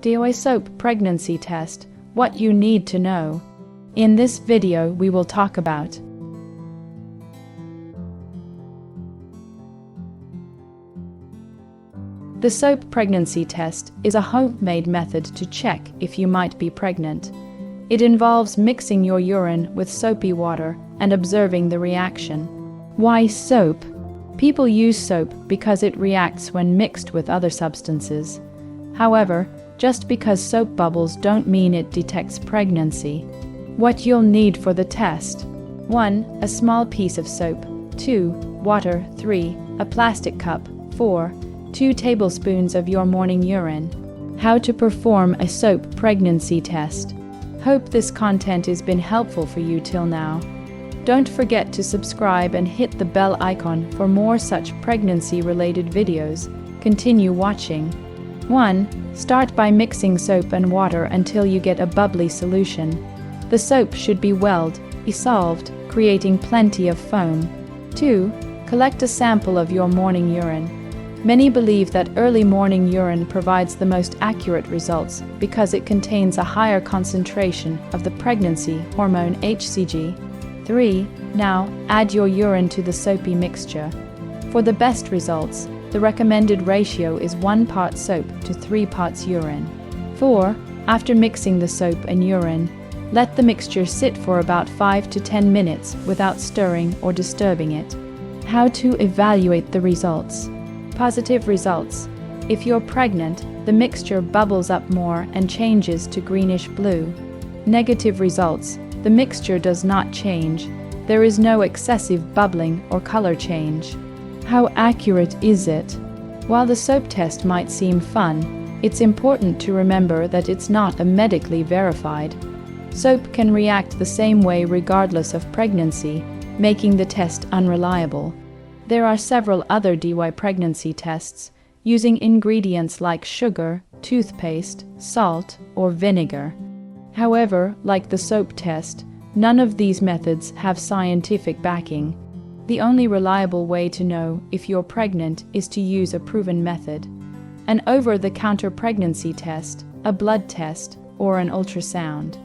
DIY soap pregnancy test, what you need to know. In this video we will talk about the soap pregnancy test is a homemade method to check if you might be pregnant. It involves mixing your urine with soapy water and observing the reaction. Why soap? People use soap because it reacts when mixed with other substances. However, just because soap bubbles don't mean it detects pregnancy. What you'll need for the test: 1. A small piece of soap. 2. Water. 3. A plastic cup. 4. 2 tablespoons of your morning urine. How to perform a soap pregnancy test. Hope this content has been helpful for you till now. Don't forget to subscribe and hit the bell icon for more such pregnancy-related videos. Continue watching. 1. Start by mixing soap and water until you get a bubbly solution. The soap should be well dissolved, creating plenty of foam. 2. Collect a sample of your morning urine. Many believe that early morning urine provides the most accurate results because it contains a higher concentration of the pregnancy hormone HCG. 3. Now, add your urine to the soapy mixture. For the best results, the recommended ratio is 1 part soap to 3 parts urine. 4. After mixing the soap and urine, let the mixture sit for about 5 to 10 minutes without stirring or disturbing it. How to evaluate the results. Positive results. If you're pregnant, the mixture bubbles up more and changes to greenish blue. Negative results. The mixture does not change. There is no excessive bubbling or color change. How accurate is it? While the soap test might seem fun, it's important to remember that it's not a medically verified. Soap can react the same way regardless of pregnancy, making the test unreliable. There are several other DIY pregnancy tests using ingredients like sugar, toothpaste, salt, or vinegar. However, like the soap test, none of these methods have scientific backing. The only reliable way to know if you're pregnant is to use a proven method: an over-the-counter pregnancy test, a blood test, or an ultrasound.